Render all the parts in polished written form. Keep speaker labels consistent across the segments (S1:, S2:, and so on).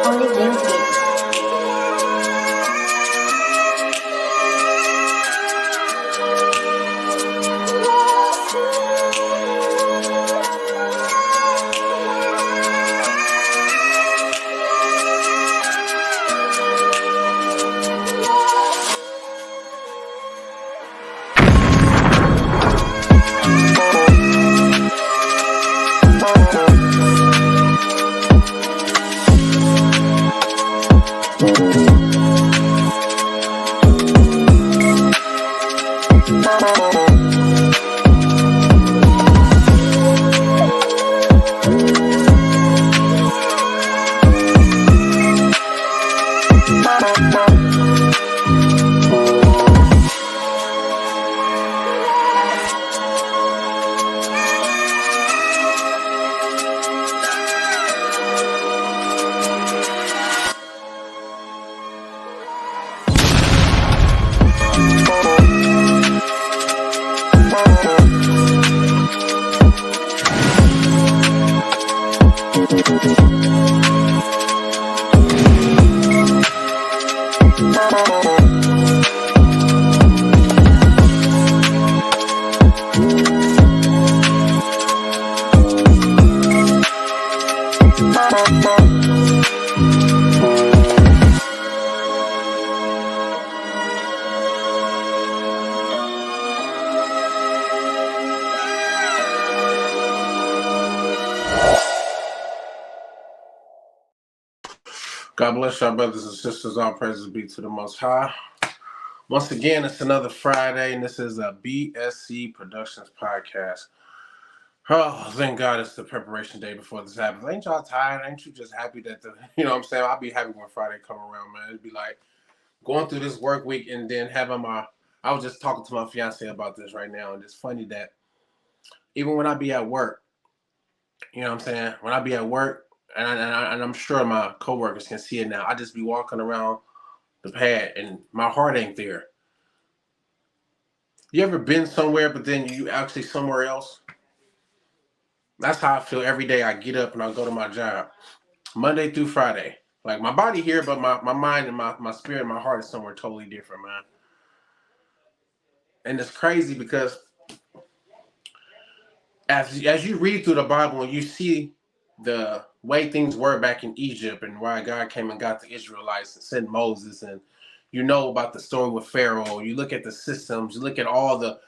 S1: Only Gamescape.
S2: God bless our brothers and sisters. All praises be to the Most High. Once again, it's another Friday, and this is a BSC Productions podcast. Oh, thank God it's the preparation day before this happens. Ain't y'all tired? Ain't you just happy that you know what I'm saying? I'll be happy when Friday come around, man. It'd be like going through this work week and then having I was just talking to my fiance about this right now, and it's funny that even when I be at work, you know what I'm saying? When I be at work, and I'm sure my coworkers can see it now, I just be walking around the pad and my heart ain't there. You ever been somewhere but then you actually somewhere else? That's how I feel every day I get up and I go to my job. Monday through Friday. Like my body here, but my mind and my spirit and my heart is somewhere totally different, man. And it's crazy because as you read through the Bible and you see the way things were back in Egypt and why God came and got the Israelites and sent Moses, and you know about the story with Pharaoh, you look at the systems, you look at all the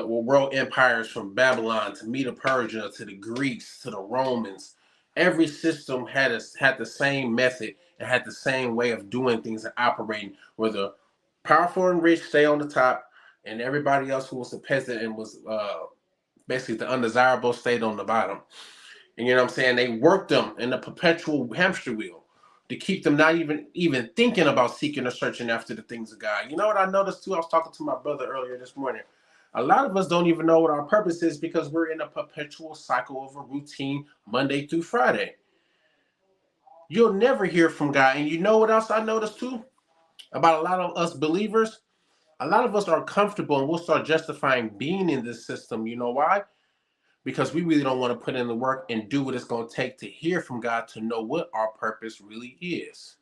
S2: world empires from Babylon to Medo Persia to the Greeks to the Romans. Every system had the same method and had the same way of doing things and operating, where the powerful and rich stay on the top and everybody else who was a peasant and was basically the undesirable stayed on the bottom. And you know what I'm saying? They worked them in a perpetual hamster wheel to keep them not even thinking about seeking or searching after the things of God. You know what I noticed too? I was talking to my brother earlier this morning. A lot of us don't even know what our purpose is because we're in a perpetual cycle of a routine Monday through Friday. You'll never hear from God. And you know what else I noticed too? About a lot of us believers? A lot of us are comfortable and we'll start justifying being in this system. You know why? Because we really don't want to put in the work and do what it's going to take to hear from God to know what our purpose really is.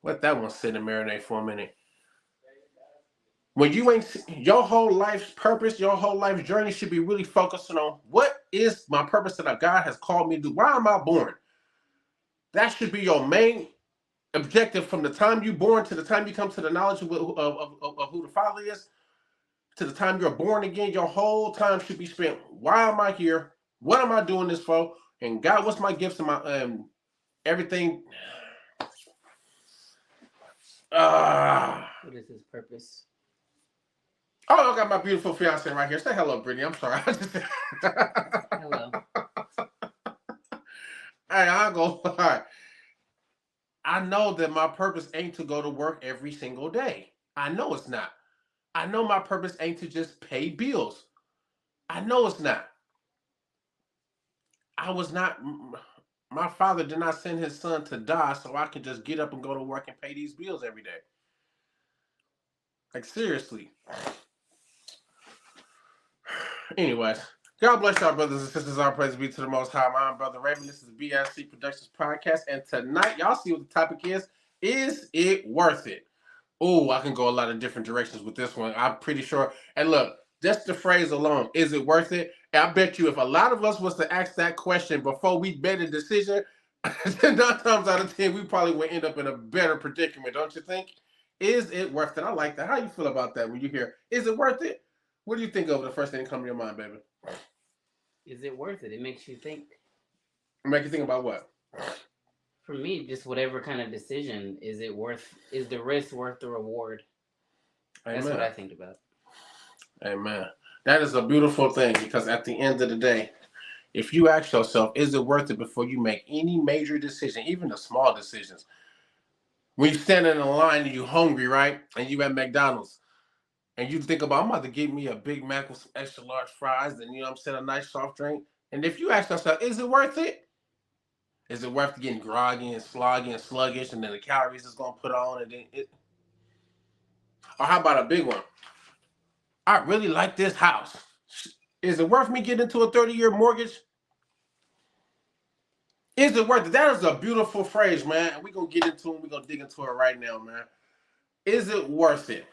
S2: Let that one sit and marinate for a minute. When you ain't your whole life's purpose, your whole life's journey should be really focusing on what is my purpose that God has called me to do. Why am I born? That should be your main objective from the time you're born to the time you come to the knowledge of who the Father is, to the time you're born again. Your whole time should be spent. Why am I here? What am I doing this for? And God, what's my gifts and my everything?
S3: What is his purpose?
S2: Oh, I got my beautiful fiance right here. Say hello, Brittany. I'm sorry.
S3: Hello.
S2: Hey, I'll go. All right. I know that my purpose ain't to go to work every single day. I know it's not. I know my purpose ain't to just pay bills. I know it's not. I was not. My father did not send his son to die so I can just get up and go to work and pay these bills every day. Like seriously. Anyways, God bless y'all, brothers and sisters. Our praise be to the Most High. I'm Brother Raymond. This is the BSC Productions Podcast. And tonight, y'all see what the topic is. Is it worth it? Oh, I can go a lot of different directions with this one. I'm pretty sure. And look, just the phrase alone, is it worth it? And I bet you if a lot of us was to ask that question before we made a decision, 9 times out of 10, we probably would end up in a better predicament, don't you think? Is it worth it? I like that. How you feel about that when you hear, is it worth it? What do you think of the first thing that comes to your mind, baby?
S3: Is it worth it? It makes you think.
S2: Make you think about what?
S3: For me, just whatever kind of decision, is the risk worth the reward?
S2: Amen.
S3: That's what I think about.
S2: Amen. That is a beautiful thing because at the end of the day, if you ask yourself, is it worth it before you make any major decision, even the small decisions? When you stand in a line and you're hungry, right? And you at McDonald's and you think about, I'm about to get me a Big Mac with some extra large fries and, I'm saying, a nice soft drink. And if you ask yourself, is it worth it? Is it worth getting groggy and sloggy and sluggish and then the calories it's going to put on? And then Or how about a big one? I really like this house. Is it worth me getting into a 30-year mortgage? Is it worth it? That is a beautiful phrase, man. And we're going to get into it. We're going to dig into it right now, man. Is it worth it?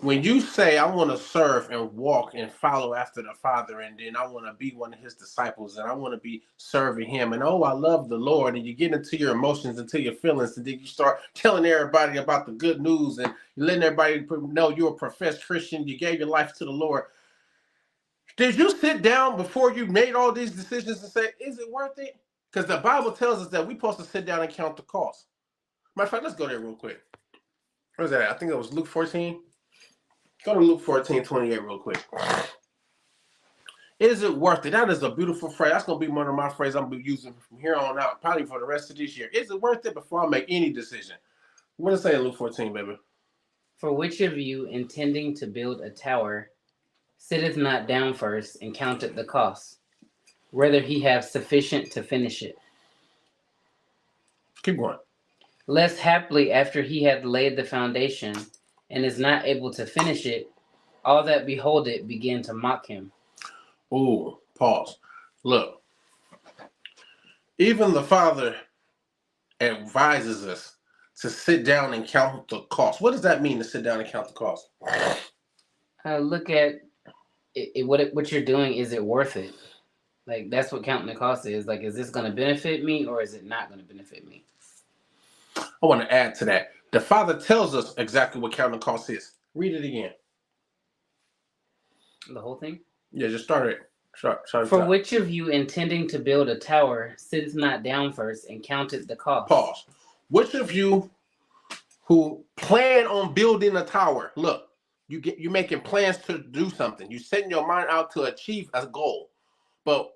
S2: When you say, I want to serve and walk and follow after the Father, and then I want to be one of his disciples, and I want to be serving him, and I love the Lord, and you get into your emotions, into your feelings, and then you start telling everybody about the good news, and you're letting everybody know you're a professed Christian, you gave your life to the Lord. Did you sit down before you made all these decisions and say, is it worth it? Because the Bible tells us that we're supposed to sit down and count the cost. Matter of fact, let's go there real quick. Where's that at? I think it was Luke 14. Go to Luke 14:28 real quick. Is it worth it? That is a beautiful phrase. That's going to be one of my phrases I'm going to be using from here on out, probably for the rest of this year. Is it worth it before I make any decision? What does it say in Luke 14, baby?
S3: For which of you, intending to build a tower, sitteth not down first and counteth the cost, whether he have sufficient to finish it?
S2: Keep going.
S3: Lest haply after he hath laid the foundation, and is not able to finish it, all that behold it begin to mock him.
S2: Ooh, pause. Look, even the Father advises us to sit down and count the cost. What does that mean to sit down and count the cost?
S3: Look at what you're doing. Is it worth it? Like, that's what counting the cost is. Like, is this going to benefit me or is it not going to benefit me?
S2: I want to add to that. The Father tells us exactly what counting the cost is. Read it again.
S3: The whole thing?
S2: Yeah, just start it. Start
S3: For which of you, intending to build a tower, sitteth not down first and counteth the cost?
S2: Pause. Which of you who plan on building a tower, look, you're making plans to do something. You're setting your mind out to achieve a goal. But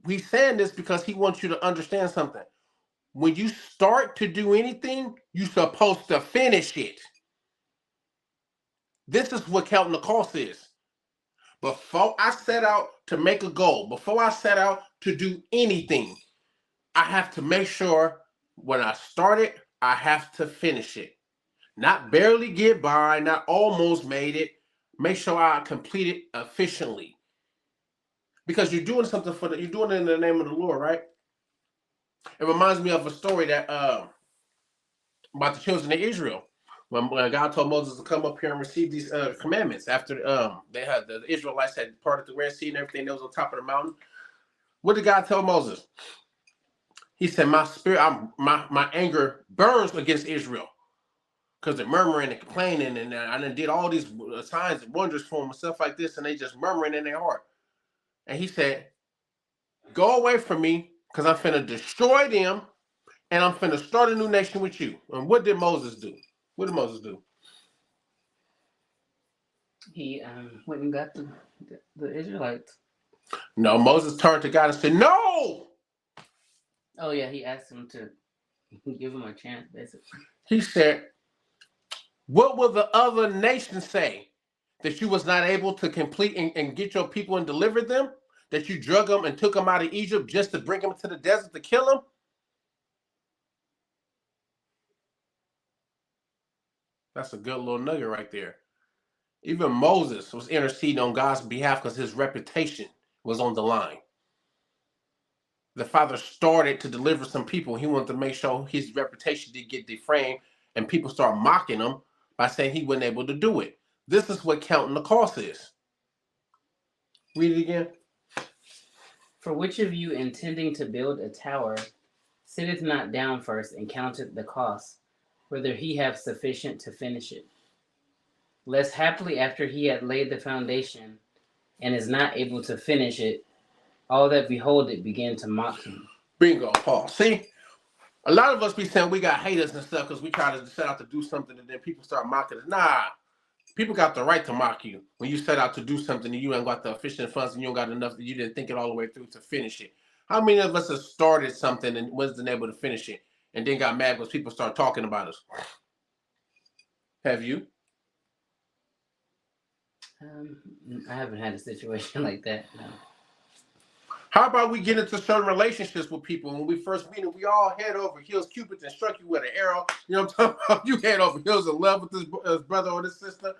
S2: he's saying this because he wants you to understand something. When you start to do anything, you're supposed to finish it. This is what counting the cost is. Before I set out to make a goal, before I set out to do anything, I have to make sure when I start it, I have to finish it. Not barely get by, not almost made it. Make sure I complete it efficiently. Because you're doing something you're doing it in the name of the Lord, right? It reminds me of a story that about the children of Israel. When God told Moses to come up here and receive these commandments after they had the Israelites had parted the Red Sea and everything that was on top of the mountain. What did God tell Moses? He said, "My spirit, my anger burns against Israel because they're murmuring and complaining, and I did all these signs and wonders for them and stuff like this, and they just murmuring in their heart." And he said, "Go away from me, because I'm finna destroy them, and I'm finna start a new nation with you." And what did Moses do? What did Moses do?
S3: He went and got the Israelites.
S2: No, Moses turned to God and said, "No."
S3: Oh yeah, he asked him to give him a chance, basically.
S2: He said, "What will the other nations say? That you was not able to complete and get your people and deliver them? That you drug them and took them out of Egypt just to bring them to the desert to kill them?" That's a good little nugget right there. Even Moses was interceding on God's behalf because his reputation was on the line. The father started to deliver some people. He wanted to make sure his reputation did get defamed and people start mocking him by saying he wasn't able to do it. This is what counting the cost is. Read it again.
S3: For which of you intending to build a tower sitteth not down first and counteth the cost, whether he have sufficient to finish it? Lest haply after he had laid the foundation and is not able to finish it, all that behold it begin to mock him.
S2: Bingo, Paul. See, a lot of us be saying we got haters and stuff because we try to set out to do something and then people start mocking us. Nah, people got the right to mock you when you set out to do something and you ain't got the efficient funds and you don't got enough that you didn't think it all the way through to finish it. How many of us have started something and wasn't able to finish it and then got mad because people start talking about us? Have you?
S3: I haven't had a situation like that. No.
S2: How about we get into certain relationships with people? When we first meet them, we all head over heels. Cupid and struck you with an arrow. You know what I'm talking about? You head over heels in love with this brother or this sister.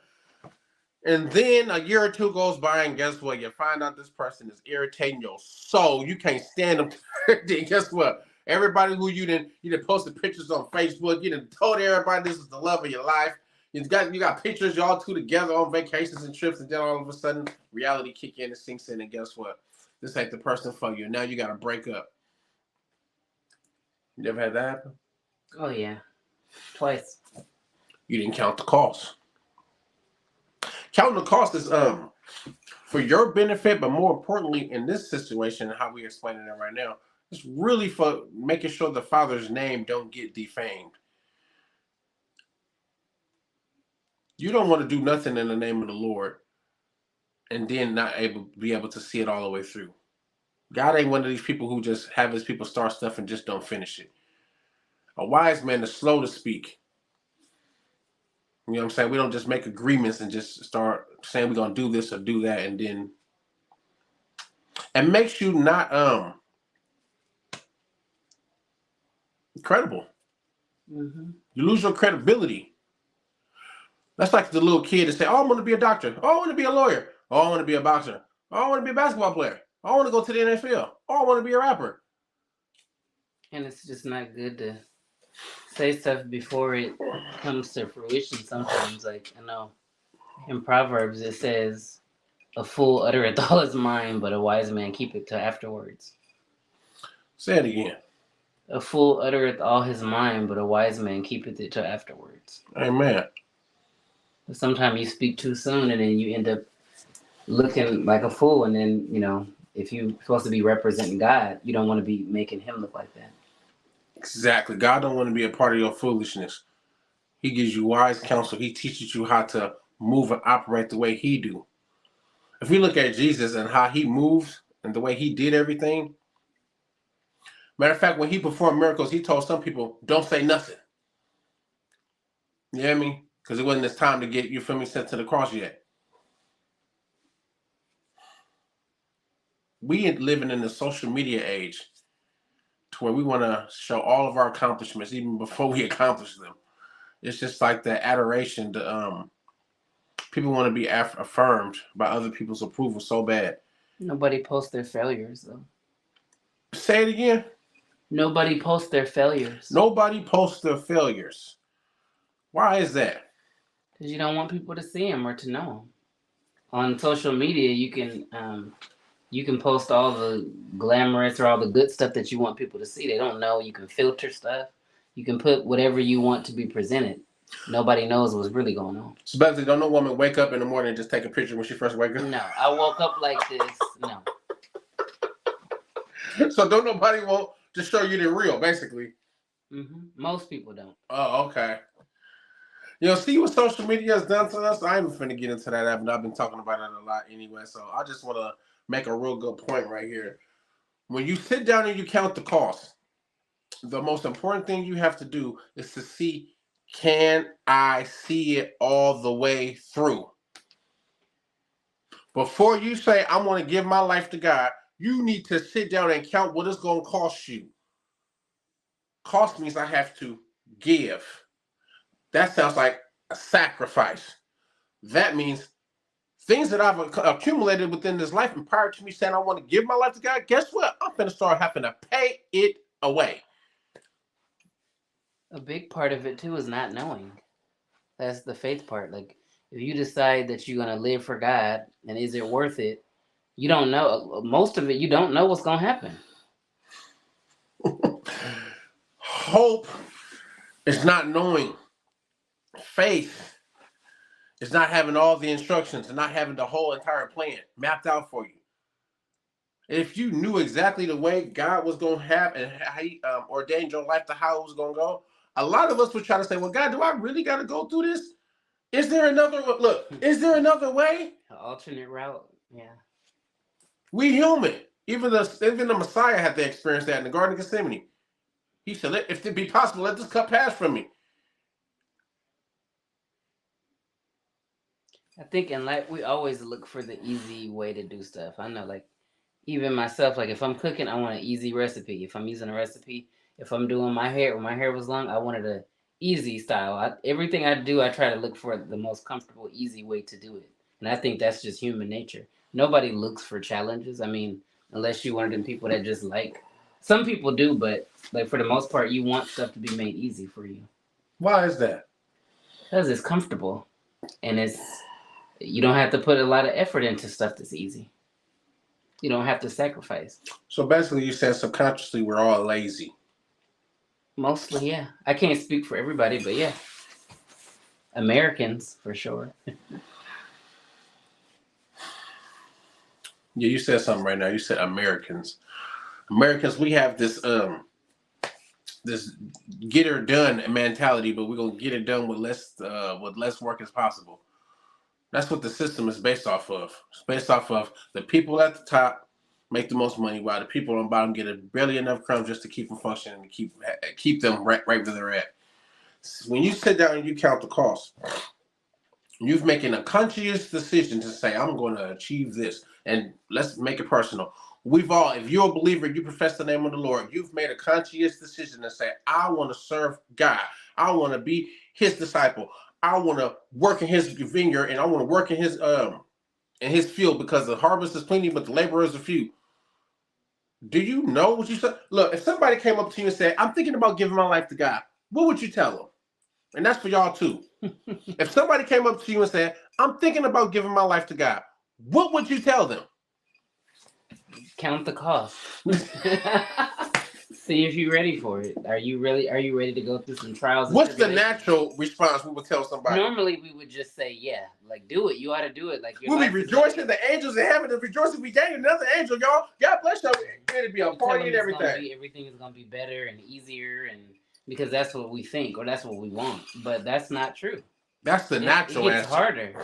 S2: And then a year or two goes by, and guess what? You find out this person is irritating your soul. You can't stand them. Then guess what? Everybody who you didn't posted pictures on Facebook. You didn't told everybody this is the love of your life. You got pictures y'all two together on vacations and trips, and then all of a sudden reality kick in and sinks in, and guess what? This ain't the person for you. Now you got to break up. You ever had that happen?
S3: Oh yeah, twice.
S2: You didn't count the cost. Counting the cost is for your benefit, but more importantly, in this situation, how we explaining it right now, it's really for making sure the father's name don't get defamed. You don't want to do nothing in the name of the Lord and then not be able to see it all the way through. God ain't one of these people who just have his people start stuff and just don't finish it. A wise man is slow to speak. You know what I'm saying? We don't just make agreements and just start saying we're gonna do this or do that, and then it makes you not credible.
S3: Mm-hmm.
S2: You lose your credibility. That's like the little kid that say, "Oh, I want to be a doctor. Oh, I want to be a lawyer. Oh, I want to be a boxer. Oh, I want to be a basketball player. Oh, I want to go to the NFL. Oh, I want to be a rapper."
S3: And it's just not good to say stuff before it comes to fruition sometimes. Like, I know in Proverbs it says, a fool uttereth all his mind, but a wise man keepeth to afterwards.
S2: Say it again.
S3: A fool uttereth all his mind, but a wise man keepeth it to afterwards.
S2: Amen.
S3: Sometimes you speak too soon and then you end up looking like a fool. And then, if you're supposed to be representing God, you don't want to be making him look like that.
S2: Exactly. God don't want to be a part of your foolishness. He gives you wise counsel. He teaches you how to move and operate the way he do. If we look at Jesus and how he moves and the way he did everything, matter of fact, when he performed miracles, he told some people, don't say nothing. You know what I mean? Because it wasn't his time to get, you feel me, sent to the cross yet. We living in the social media age to where we want to show all of our accomplishments even before we accomplish them. It's just like the adoration, people want to be affirmed by other people's approval so bad.
S3: Nobody posts their failures, though.
S2: Say it again.
S3: Nobody posts their failures.
S2: Nobody posts their failures. Why is that?
S3: Because you don't want people to see them or to know them. On social media, you can post all the glamorous or all the good stuff that you want people to see. They don't know. You can filter stuff. You can put whatever you want to be presented. Nobody knows what's really going on.
S2: So basically, don't no woman wake up in the morning and just take a picture when she first wake up?
S3: No, I woke up like this. No.
S2: So don't nobody want to show you the real, basically.
S3: Mm-hmm. Most people don't.
S2: Oh, okay. See what social media has done to us? I ain't even finna get into that, but I've been talking about it a lot anyway, so I just want to make a real good point right here. When you sit down and you count the cost, the most important thing you have to do is to see, can I see it all the way through? Before you say, I want to give my life to God, you need to sit down and count what it's going to cost you. Cost means I have to give. That sounds like a sacrifice. That means things that I've accumulated within this life, and prior to me saying I want to give my life to God, guess what? I'm gonna start having to pay it away.
S3: A big part of it too is not knowing. That's the faith part. Like if you decide that you're gonna live for God, and is it worth it? You don't know. Most of it, you don't know what's gonna happen.
S2: Hope is not knowing. Faith is not having all the instructions and not having the whole entire plan mapped out for you. If you knew exactly the way God was going to have and how He ordained your life to how it was going to go, a lot of us would try to say, "Well, God, do I really got to go through this? Is there another look? Is there another way?"
S3: An alternate route. Yeah.
S2: We human. Even the Messiah had to experience that in the Garden of Gethsemane. He said, "If it be possible, let this cup pass from me."
S3: I think in life we always look for the easy way to do stuff. I know, like even myself, like if I'm cooking, I want an easy recipe. If I'm using a recipe, if I'm doing my hair, when my hair was long, I wanted a easy style. Everything I do, I try to look for the most comfortable, easy way to do it. And I think that's just human nature. Nobody looks for challenges. I mean, unless you're one of them people that just like. Some people do, but like for the most part, you want stuff to be made easy for you
S2: Why is that?
S3: because it's comfortable and it's you don't have to put a lot of effort into stuff that's easy. You don't have to sacrifice.
S2: So basically, you said subconsciously we're all lazy.
S3: Mostly, yeah. I can't speak for everybody, but yeah. Americans, for sure.
S2: Yeah, you said something right now. You said Americans. Americans, we have this get her done mentality, but we're gonna get it done with less work as possible. That's what the system is based off of. It's based off of the people at the top make the most money, while the people on the bottom get barely enough crumbs just to keep them functioning and keep them right where they're at. When you sit down and you count the cost, you've making a conscious decision to say, "I'm going to achieve this," and let's make it personal. We've all, if you're a believer, you profess the name of the Lord, you've made a conscious decision to say, "I want to serve God. I want to be His disciple. I want to work in His vineyard, and I want to work in His field because the harvest is plenty, but the laborers are few." Do you know what you said? Look, if somebody came up to you and said, "I'm thinking about giving my life to God," what would you tell them? And that's for y'all too. If somebody came up to you and said, "I'm thinking about giving my life to God," what would you tell them?
S3: Count the cost. See if you're ready for it. Are you ready to go through some trials and
S2: What's the
S3: tribulations?
S2: natural response we would tell somebody?
S3: Normally we would just say, yeah, like do it. You ought to do it. Like your
S2: We'll be
S3: life is
S2: rejoicing. The angels in heaven is rejoicing. We gained another angel, y'all. God bless y'all. It'll be a
S3: you tell
S2: party
S3: them
S2: and
S3: it's gonna
S2: everything.
S3: be everything is gonna be better and easier and because that's what we think or that's what we want. But that's not true.
S2: That's the
S3: It
S2: natural
S3: gets
S2: answer.
S3: harder.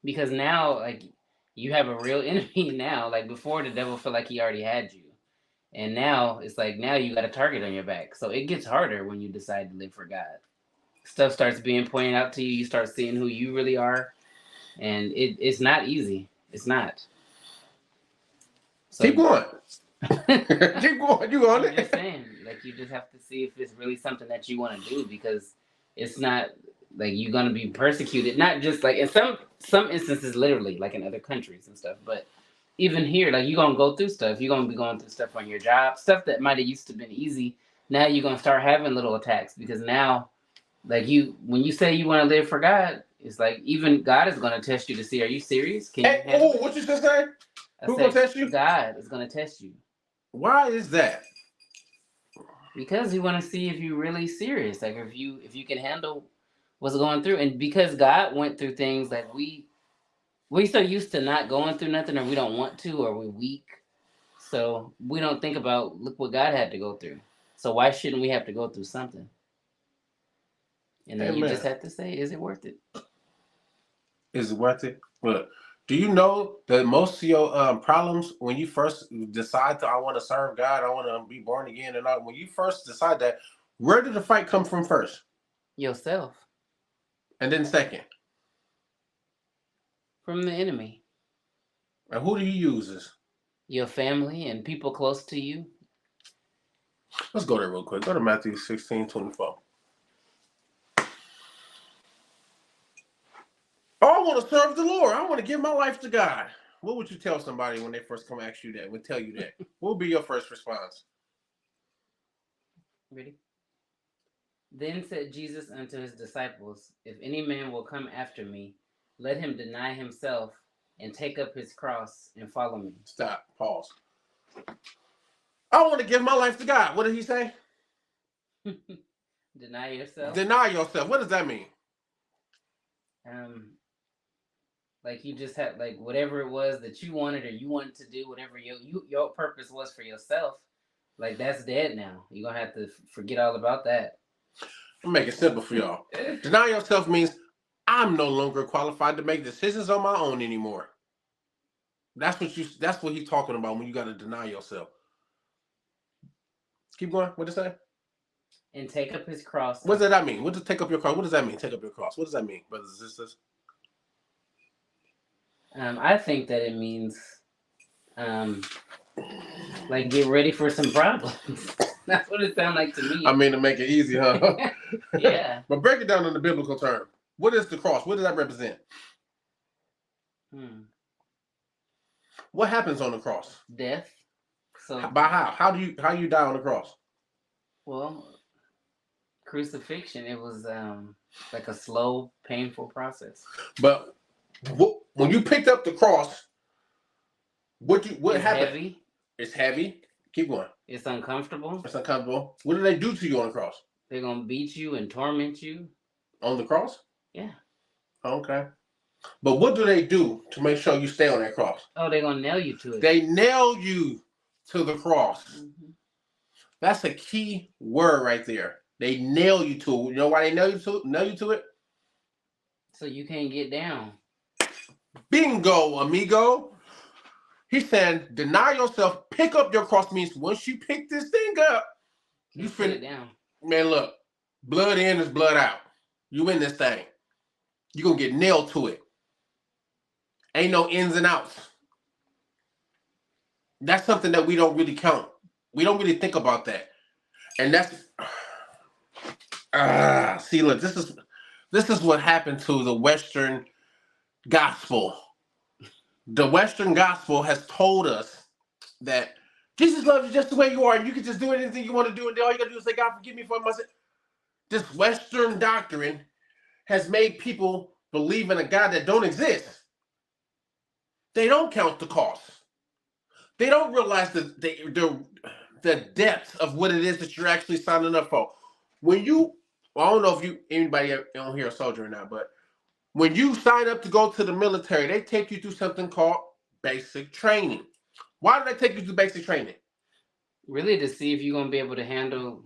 S3: Because now like you have a real enemy now. Like before the devil felt like he already had you. And now it's like now you got a target on your back. So it gets harder when you decide to live for God. Stuff starts being pointed out to you. You start seeing who you really are, and it's not easy. It's not. So
S2: Keep going. Keep going. You on
S3: I'm just
S2: it.
S3: saying, like you just have to see if it's really something that you want to do because it's not like you're gonna be persecuted. Not just like in some instances, literally, like in other countries and stuff, but even here, like you're gonna go through stuff. You're gonna be going through stuff on your job, stuff that might have used to been easy. Now you're gonna start having little attacks because now, like when you say you want to live for God, it's like even God is gonna test you to see are you serious? Can you
S2: Hey,
S3: handle
S2: what
S3: this?
S2: you just say?
S3: I
S2: Who gonna
S3: said
S2: test you?
S3: God is gonna test you
S2: Why is that?
S3: because you want to see if you're really serious, like if you can handle what's going through, and because God went through things like we so used to not going through nothing, or we don't want to, or we're weak. So we don't think about look what God had to go through. So why shouldn't we have to go through something? And then you
S2: Amen.
S3: just have to say, is it worth it?
S2: Is it worth it? Look, do you know that most of your problems when you first decide to, I want to serve God, I want to be born again, and all, when you first decide that, where did the fight come from first,
S3: Yourself
S2: and then second,
S3: from the enemy,
S2: and who do you use this?
S3: your family, and people close to you.
S2: Let's go there real quick. Go to Matthew 16:24. Oh, I want to serve the Lord. I want to give my life to God. What would you tell somebody when they first come ask you that? Would tell you that? What would be your first response?
S3: Ready? Then said Jesus unto his disciples, If any man will come after me, let him deny himself and take up his cross and follow me.
S2: Stop. Pause. I want to give my life to God. What did he say?
S3: Deny yourself.
S2: Deny yourself. What does that mean?
S3: Like you just had like whatever it was that you wanted or you wanted to do, whatever your purpose was for yourself. Like that's dead now. You're gonna have to forget all about that.
S2: I'll make it simple for y'all. Deny yourself means I'm no longer qualified to make decisions on my own anymore. That's what he's talking about when you gotta deny yourself. Keep going. What does it say?
S3: And take up his cross.
S2: What does that mean? What does take up your cross? What does that mean? Take up your cross. What does that mean, brothers and sisters?
S3: I think that it means like get ready for some problems. That's what it sounds like to me.
S2: I mean to make it easy, huh?
S3: Yeah.
S2: But break it down in the biblical term. What is the cross? What does that represent? What happens on the cross?
S3: Death. So
S2: by how? How you die on the cross?
S3: Well, crucifixion. It was like a slow, painful process.
S2: But when you picked up the cross, what
S3: it's
S2: happened?
S3: Heavy.
S2: It's heavy. Keep going.
S3: It's uncomfortable.
S2: It's uncomfortable. What do they do to you on the cross?
S3: They're gonna beat you and torment you.
S2: On the cross?
S3: Yeah.
S2: Okay. But what do they do to make sure you stay on that cross?
S3: Oh, they're gonna nail you to it.
S2: They nail you to the cross. Mm-hmm. That's a key word right there. They nail you to it. You know why they nail you to it?
S3: So you can't get down.
S2: Bingo, amigo. He's saying, deny yourself, pick up your cross means once you pick this thing up, you
S3: put it down.
S2: Man, look, blood in is blood out. You in this thing. You're going to get nailed to it. Ain't no ins and outs. That's something that we don't really count. We don't really think about that. And that's... see, look, this is what happened to the Western gospel. The Western gospel has told us that Jesus loves you just the way you are. You can just do anything you want to do, and all you got to do is say, God, forgive me for my sin. This Western doctrine has made people believe in a God that don't exist. They don't count the cost. They don't realize the depth of what it is that you're actually signing up for. When you, well, I don't know if anybody on here a soldier or not, but when you sign up to go to the military, they take you through something called basic training. Why do they take you through basic training?
S3: Really, to see if you're going to be able to handle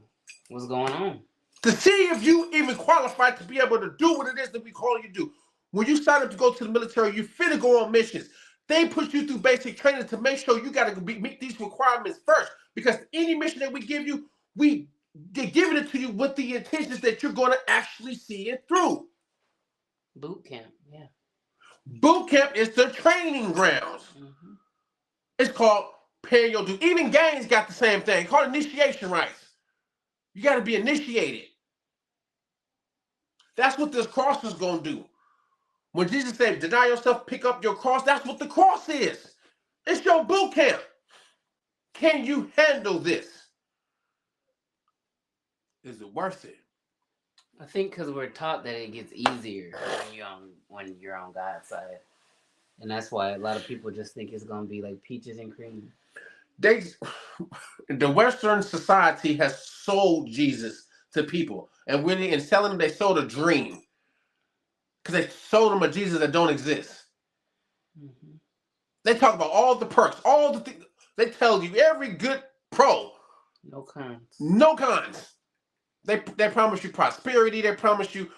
S3: what's going on.
S2: To see if you even qualified to be able to do what it is that we call you to do. When you sign up to go to the military, you finna go on missions. They put you through basic training to make sure you got to meet these requirements first. Because any mission that we give you, they're giving it to you with the intentions that you're going to actually see it through.
S3: Boot camp, yeah.
S2: Boot camp is the training grounds. Mm-hmm. It's called paying your dues. Even gangs got the same thing. Called initiation rites. You got to be initiated. That's what this cross is going to do. When Jesus said, deny yourself, pick up your cross, that's what the cross is. It's your boot camp. Can you handle this? Is it worth it?
S3: I think because we're taught that it gets easier when you're on God's side. And that's why a lot of people just think it's going to be like peaches and cream.
S2: The Western society has sold Jesus to people. And really, in selling them, they sold a dream. Because they sold them a Jesus that don't exist. Mm-hmm. They talk about all the perks, all the things. They tell you every good pro.
S3: No cons.
S2: No cons. They promise you prosperity. They promise you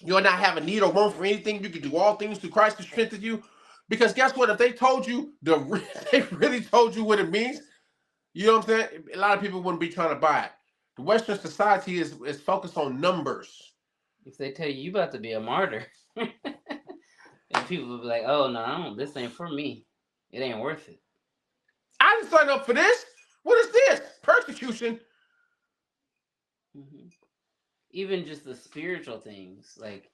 S2: you'll not have a need or want for anything. You can do all things through Christ who strengthens you. Because guess what? If they told you, they really told you what it means, you know what I'm saying? A lot of people wouldn't be trying to buy it. The Western society is focused on numbers.
S3: If they tell you about to be a martyr, and people will be like, oh, no, this ain't for me. It ain't worth it.
S2: I didn't sign up for this. What is this? Persecution.
S3: Mm-hmm. Even just the spiritual things. Like,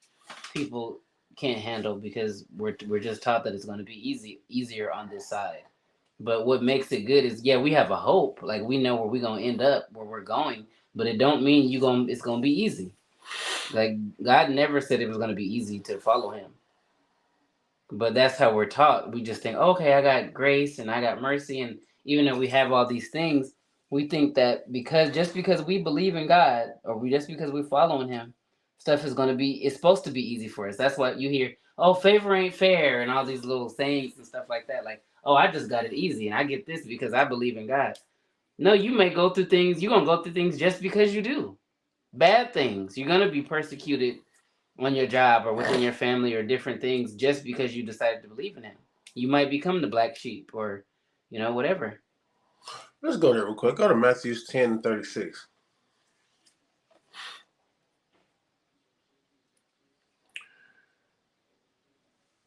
S3: people can't handle because we're just taught that it's going to be easier on this side. But what makes it good is, yeah, we have a hope, like we know where we're gonna end up, where we're going, but it don't mean it's gonna be easy. Like God never said it was gonna be easy to follow Him. But that's how we're taught. We just think, okay, I got grace and I got mercy, and even though we have all these things, we think that because we believe in God, or we just because we're following Him, stuff is gonna be it's supposed to be easy for us. That's what you hear. Oh, favor ain't fair, and all these little sayings and stuff like that. Like, oh, I just got it easy, and I get this because I believe in God. No, you may go through things. You're gonna go through things just because you do bad things. You're gonna be persecuted on your job or within your family or different things just because you decided to believe in Him. You might become the black sheep or, whatever.
S2: Let's go there real quick. Go to Matthew 10:36.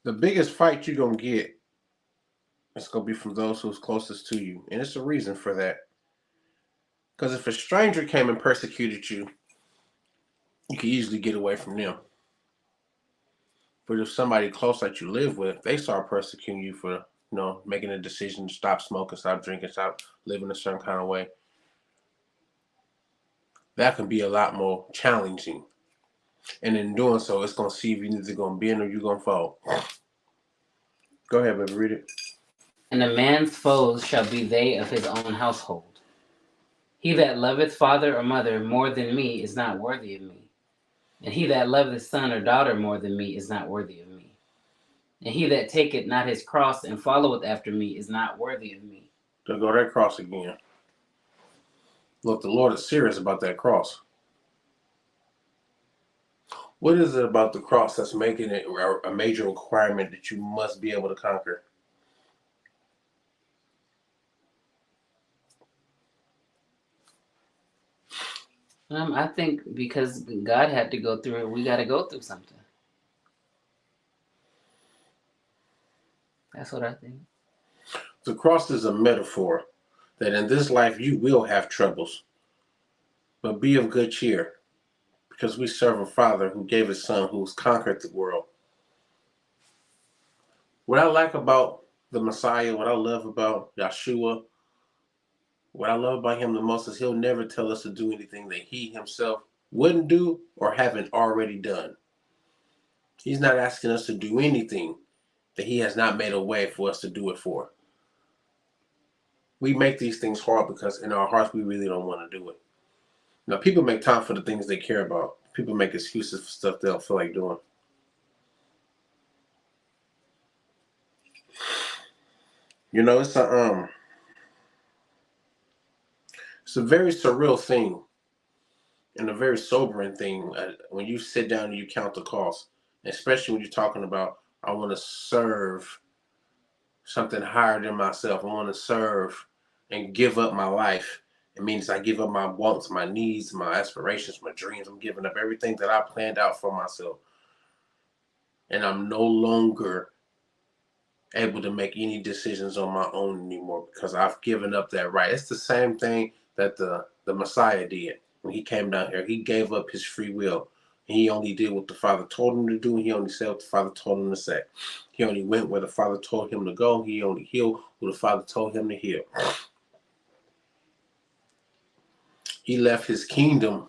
S2: The biggest fight you're going to get is going to be from those who's closest to you. And it's a reason for that. Because if a stranger came and persecuted you, you could easily get away from them. But if somebody close that you live with, they start persecuting you for, making a decision to stop smoking, stop drinking, stop living a certain kind of way, that can be a lot more challenging. And in doing so, it's going to see if you're either going to bend or you're going to fall. Go ahead, baby, read it.
S3: And a man's foes shall be they of his own household. He that loveth father or mother more than me is not worthy of me. And he that loveth son or daughter more than me is not worthy of me. And he that taketh not his cross and followeth after me is not worthy of me.
S2: There go that cross again. Look, the Lord is serious about that cross. What is it about the cross that's making it a major requirement that you must be able to conquer?
S3: I think because God had to go through it, we got to go through something. That's what I think.
S2: The cross is a metaphor that in this life you will have troubles, but be of good cheer, because we serve a Father who gave His Son, who's conquered the world. What I like about the Messiah, what I love about Yeshua, what I love about Him the most is He'll never tell us to do anything that He Himself wouldn't do or haven't already done. He's not asking us to do anything that He has not made a way for us to do it for. We make these things hard because in our hearts we really don't want to do it. Now, people make time for the things they care about. People make excuses for stuff they don't feel like doing. It's a very surreal thing and a very sobering thing when you sit down and you count the cost, especially when you're talking about, I want to serve something higher than myself. I want to serve and give up my life. It means I give up my wants, my needs, my aspirations, my dreams. I'm giving up everything that I planned out for myself. And I'm no longer able to make any decisions on my own anymore because I've given up that right. It's the same thing that the Messiah did when He came down here. He gave up His free will. He only did what the Father told Him to do. He only said what the Father told Him to say. He only went where the Father told Him to go. He only healed who the Father told Him to heal. He left His kingdom.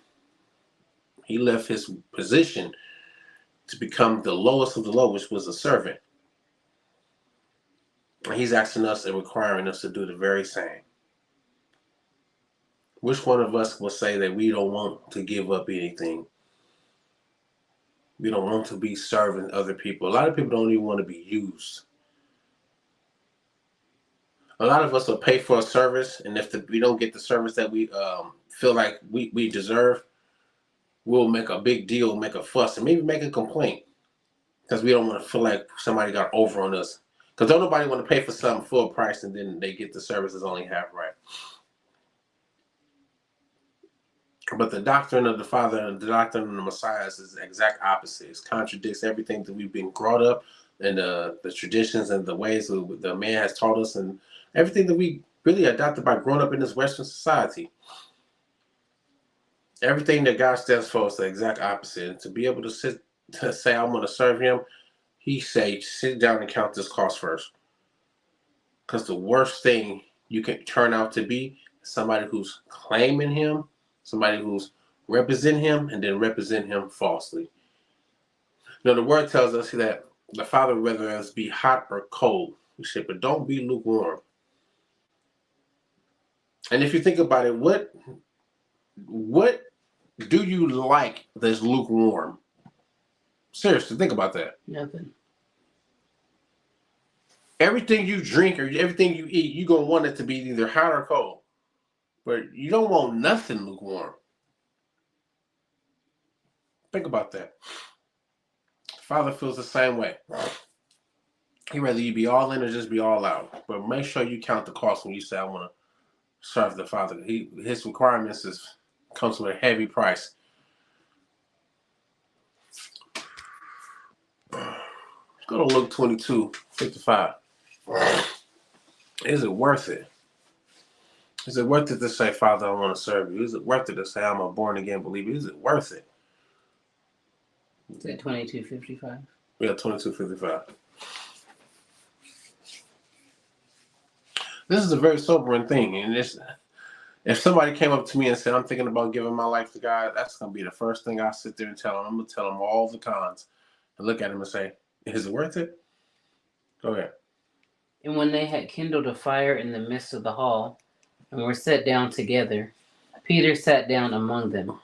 S2: He left His position to become the lowest of the low, which was a servant. And He's asking us and requiring us to do the very same. Which one of us will say that we don't want to give up anything? We don't want to be serving other people. A lot of people don't even want to be used. A lot of us will pay for a service, and if we don't get the service that we feel like we deserve, we'll make a big deal, make a fuss, and maybe make a complaint because we don't want to feel like somebody got over on us. Because don't nobody want to pay for something full price and then they get the services only half right. But the doctrine of the Father and the doctrine of the Messiah is the exact opposite. It contradicts everything that we've been brought up and the traditions and the ways that the man has taught us and everything that we really adopted by growing up in this Western society. Everything that God stands for is the exact opposite. And to be able to sit to say I'm going to serve him, he say, sit down and count this cost first. Because the worst thing you can turn out to be is somebody who's claiming him, somebody who's representing him, and then represent him falsely. You know, the word tells us that the Father would rather us be hot or cold. He said, but don't be lukewarm. And if you think about it, what do you like that's lukewarm? Seriously, think about that.
S3: Nothing.
S2: Everything you drink or everything you eat, you're going to want it to be either hot or cold. But you don't want nothing lukewarm. Think about that. Father feels the same way. He'd rather you be all in or just be all out. But make sure you count the cost when you say, I want to serve the Father. His requirements comes with a heavy price. Go to Luke 22:55. Is it worth it? Is it worth it to say, Father, I want to serve you? Is it worth it to say, I'm a born-again believer? Is it worth it?
S3: Is that 22:55?
S2: Yeah, 22:55. This is a very sobering thing. And if somebody came up to me and said, I'm thinking about giving my life to God, that's going to be the first thing I sit there and tell them. I'm going to tell them all the cons and look at them and say, is it worth it? Go ahead.
S3: And when they had kindled a fire in the midst of the hall, and were set down together, Peter sat down among them.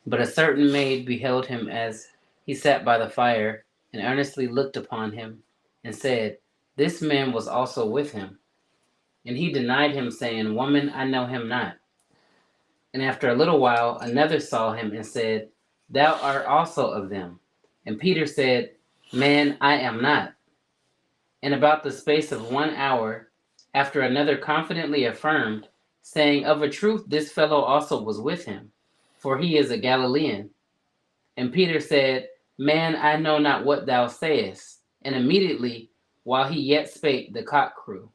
S3: But a certain maid beheld him as he sat by the fire, and earnestly looked upon him, and said, This man was also with him. And he denied him, saying, Woman, I know him not. And after a little while, another saw him, and said, Thou art also of them. And Peter said, Man, I am not. And about the space of 1 hour, after another confidently affirmed, saying, Of a truth, this fellow also was with him, for he is a Galilean. And Peter said, Man, I know not what thou sayest. And immediately, while he yet spake, the cock crew.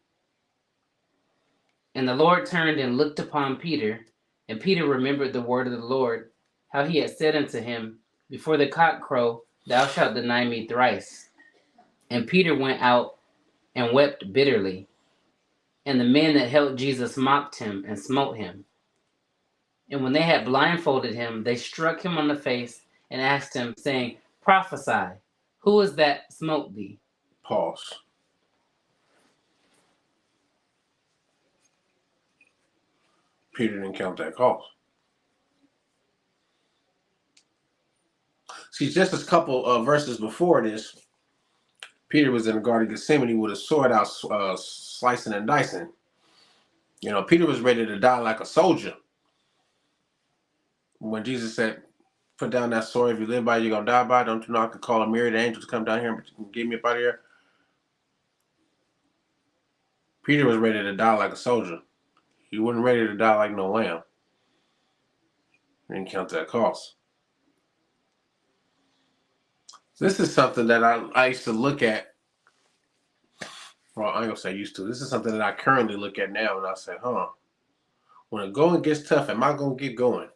S3: And the Lord turned and looked upon Peter, and Peter remembered the word of the Lord, how he had said unto him, Before the cock crow, thou shalt deny me thrice. And Peter went out and wept bitterly. And the men that held Jesus mocked him and smote him. And when they had blindfolded him, they struck him on the face and asked him, saying, Prophesy, who is that smote thee?
S2: Pause. Peter didn't count that cost. See, just a couple of verses before this, Peter was in the Garden of Gethsemane with a sword out, slicing and dicing. You know, Peter was ready to die like a soldier. When Jesus said, put down that sword, if you live by it, you're going to die by it. Don't you know I could call a myriad of angels to come down here and get me up out of here? Peter was ready to die like a soldier. He wasn't ready to die like no lamb. He didn't count that cost. This is something that I used to look at. Well, I ain't going to say used to. This is something that I currently look at now, and I say, when the going gets tough, am I going to get going?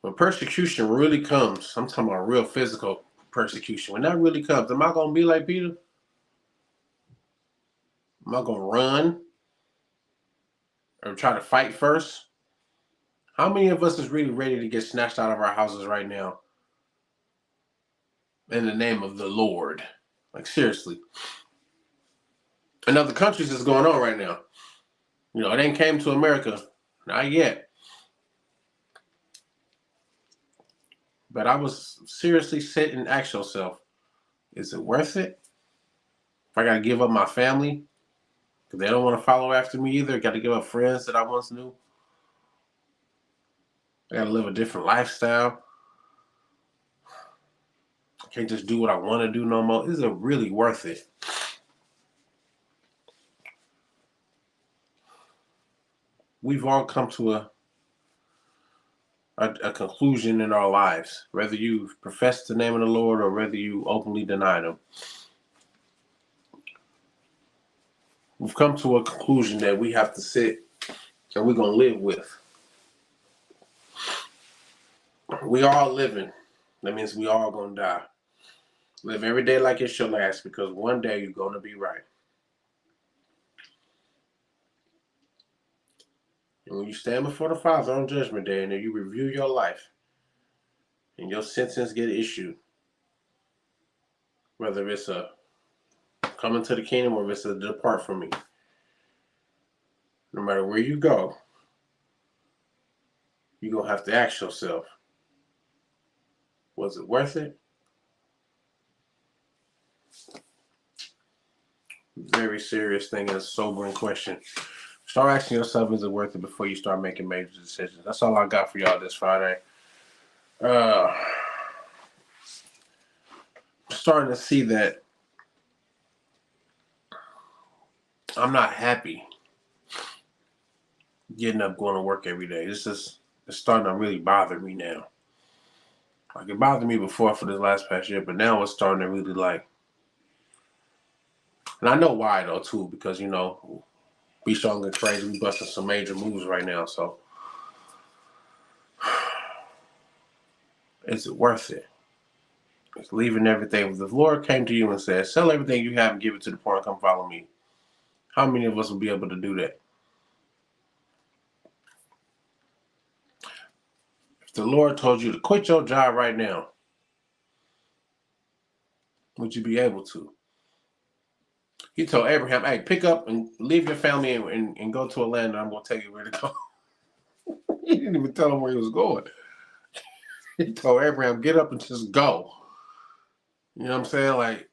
S2: When persecution really comes, I'm talking about real physical persecution. When that really comes, am I going to be like Peter? Am I going to run or try to fight first? How many of us is really ready to get snatched out of our houses right now in the name of the Lord? Like, seriously. In other countries, it's going on right now. You know, it ain't came to America. Not yet. But I was seriously sit and ask yourself, is it worth it? If I got to give up my family, because they don't want to follow after me either, got to give up friends that I once knew. I got to live a different lifestyle. I can't just do what I want to do no more. Is it really worth it? We've all come to a conclusion in our lives, whether you profess the name of the Lord or whether you openly deny Him. We've come to a conclusion that we have to sit and we're going to live with. We are living That means we all gonna die. Live every day like it's your last, because one day you're gonna be right. And when you stand before the Father on Judgment Day and then you review your life and your sentence get issued, whether it's a coming to the kingdom or if it's a depart from me, no matter where you go, you're going to have to ask yourself, was it worth it? Very serious thing and a sobering question. Start asking yourself, is it worth it, before you start making major decisions. That's all I got for y'all this Friday. Starting to see that I'm not happy getting up, going to work every day. It's starting to really bother me now. Like, it bothered me before for this past year, but now it's starting to really, like, and I know why though too, because we strong and crazy, we busting some major moves right now. So is it worth it? It's leaving everything. If the Lord came to you and said, sell everything you have and give it to the poor and come follow me, how many of us will be able to do that? If the Lord told you to quit your job right now, would you be able to? He told Abraham, hey, pick up and leave your family and go to a land that I'm going to tell you where to go. He didn't even tell him where he was going. He told Abraham, get up and just go. You know what I'm saying? Like,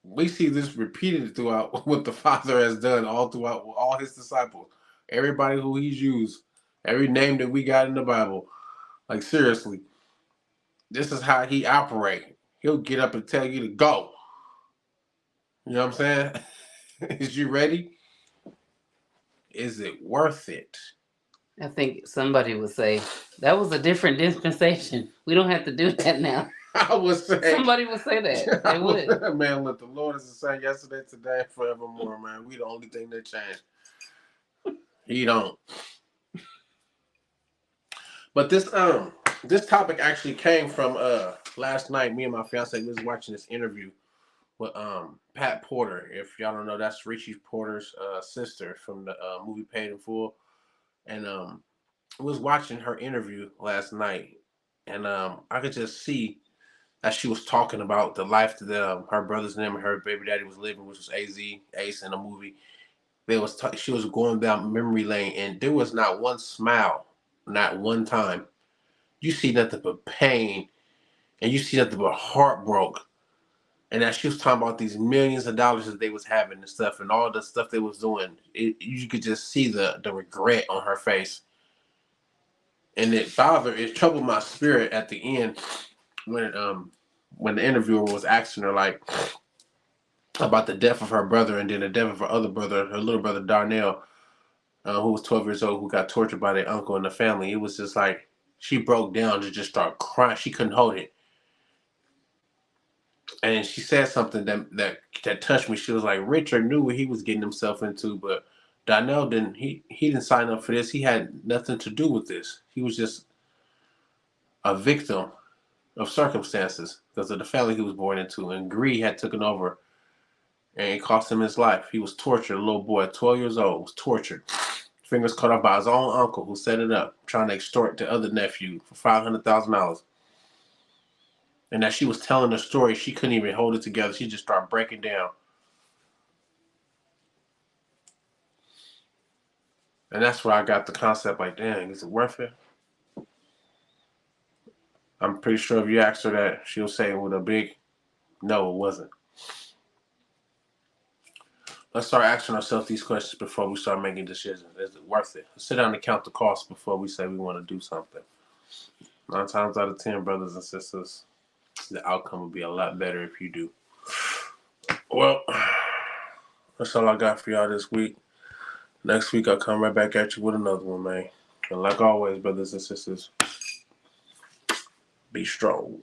S2: we see this repeated throughout what the Father has done all throughout all his disciples. Everybody who he's used, every name that we got in the Bible. Like, seriously, this is how he operates. He'll get up and tell you to go. You know what I'm saying? Is you ready? Is it worth it?
S3: I think somebody would say that was a different dispensation. We don't have to do that now.
S2: I would say
S3: Somebody would say that. They would.
S2: Man, look, the Lord is the same yesterday, today, and forevermore, man. We the only thing that changed. He don't. But this topic actually came from last night. Me and my fiance was watching this interview with Pat Porter. If y'all don't know, that's Richie Porter's sister from the movie Paid in Full. And I was watching her interview last night, and I could just see that she was talking about the life that her brother's name and her baby daddy was living, which was Ace in the movie. She was going down memory lane, and there was not one smile, not one time. You see nothing but pain, and you see nothing but heartbroken. And as she was talking about these millions of dollars that they was having and stuff, and all the stuff they was doing, you could just see the regret on her face. And it troubled my spirit at the end when the interviewer was asking her, like, about the death of her brother and then the death of her other brother, her little brother Darnell, who was 12 years old, who got tortured by their uncle and the family. It was just like she broke down to just start crying. She couldn't hold it. And she said something that touched me. She was like, Richard knew what he was getting himself into, but Darnell didn't. He didn't sign up for this. He had nothing to do with this. He was just a victim of circumstances because of the family he was born into, and greed had taken over, and it cost him his life. He was tortured. A little boy, 12 years old, was tortured. Fingers cut off by his own uncle who set it up, trying to extort the other nephew for $500,000. And as she was telling the story, she couldn't even hold it together. She just started breaking down. And that's where I got the concept, like, dang, is it worth it? I'm pretty sure if you ask her that, she'll say with a big no, it wasn't. Let's start asking ourselves these questions before we start making decisions. Is it worth it? Let's sit down and count the costs before we say we want to do something. 9 times out of 10, brothers and sisters, the outcome will be a lot better if you do. Well, that's all I got for y'all this week. Next week, I'll come right back at you with another one, man. And like always, brothers and sisters, be strong.